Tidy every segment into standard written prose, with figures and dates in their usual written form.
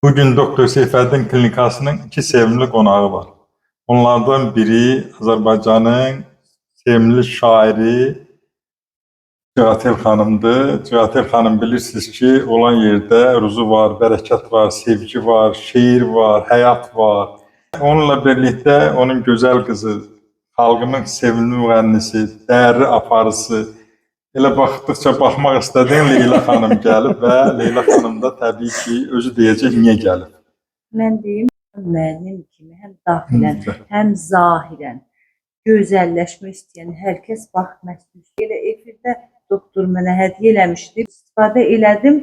Bugün Doktor Seyfəddin Klinikasının iki sevimli qonağı var. Onlardan biri Azərbaycanın sevimli şairi Cəvatel xanımdır. Cəvatel xanım bilirsiniz ki, olan yerdə ruzu var, bərəkət var, sevgi var, şeir var, həyat var. Onunla birlikte onun gözəl qızı, xalqımın sevimli müğənnisi, dəyərli aparısı, elə baxdıqca baxmaq istədiyim Leyla xanım gəlib və Leyla xanım da təbii ki, özü deyəcək niyə gəlib. Mən deyim, müəllim kimi həm daxilən, həm zahirən gözəlləşmək istəyən hər kəs baxmaq istəyir. Elə efirdə doktor mənə hədiyyə eləmişdi. İstifadə elədim,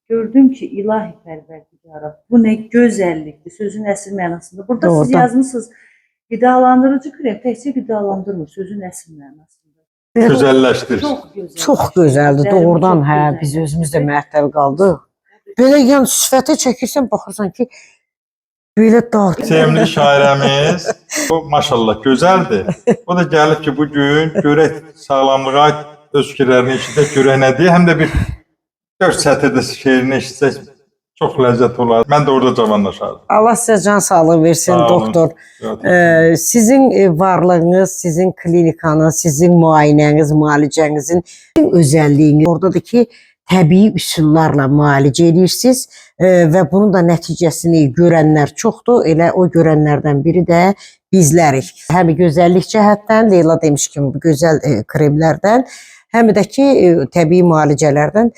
gördüm ki, ilahi pərverdigara, bu nə gözəllikdir, sözün əsl mənasında. Burada siz yazmışsınız, qidalandırıcı krem təkcə qidalandırmır, sözün əsl mənasında. Gözəlləşdir. Çox gözəldir, doğrudan hə, biz özümüz də məəttəl qaldıq. Belə yəni sifətə çəkirsən, baxırsan ki, belə dağ. Sevimli şairəmiz, o maşallah gözəldir. O da gəlib ki, bugün görək sağlamlığa öz fikirlərini eşidək, görək nə deyir. Həm də bir 4 sətirdə şeirini eşitsək çox ləzzət olar. Mən də orada cavanlaşardım. Allah sizə can sağlığı versin, doktor. Sizin varlığınız, sizin klinikanız, sizin müayinəniz, müalicənizin özəlliyiniz oradadır ki, təbii üsullarla müalicə edirsiniz və bunun da nəticəsini görənlər çoxdur. Elə o görənlərdən biri də bizlərik. Həm gözəllik cəhətdən, Leyla demiş kimi gözəl kremlərdən, həm də ki, təbii müalicələrdən.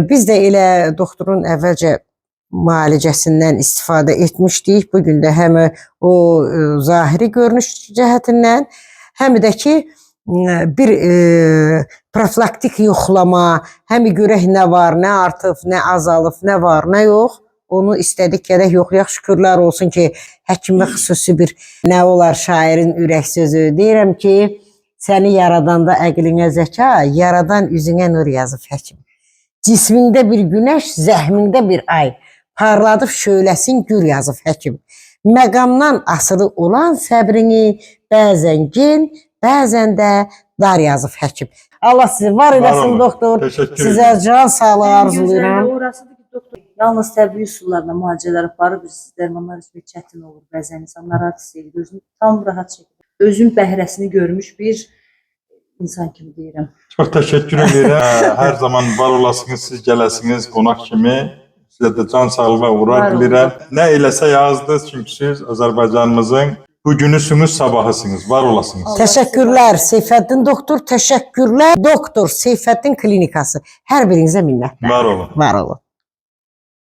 Biz də elə doktorun əvvəlcə müalicəsindən istifadə etmişdik. Bugün də həm o zahiri görünüş cəhətindən, həm də ki, bir profilaktik yoxlama, həm görək nə var, nə artıb, nə azalıb, nə var, nə yox. Onu istədik gərək yoxlayaq, şükürlər olsun ki, həkimə xüsusi bir nə olar şairin ürək sözü. Deyirəm ki, səni yaradanda əqlinə zəka, yaradan üzünə nur yazıb həkim. Cismində bir günəş, zəhmində bir ay, parladıb şöyləsin gür yazıb həkim. Məqamdan asılı olan səbrini bəzən gen, bəzən də dar yazıb həkim. Allah sizi var eləsin, doktor. Sizə can sağlığı arzulayıram. Orasıdır ki, doktor, yalnız təbii üsullarla müalicələr aparır, siz dərmanlar içmək çətin olur. Bəzən insanlar rahat hiss edir, özünü tam rahat çəkir. Özün bəhrəsini görmüş bir insan kimi deyirəm. Çox təşəkkür edirəm. Hər zaman var olasınız, siz gələsiniz qonaq kimi. Sizə də can sağlığı uğurlar dilirəm. Nə eləsə yazdınız, çünki siz Azərbaycanımızın bugünüsünüz, sabahısınız. Var olasınız. Təşəkkürlər Seyfəddin doktor, təşəkkürlər doktor Seyfəddin Klinikası. Hər birinizə minnətlər. Var olun. Var olun.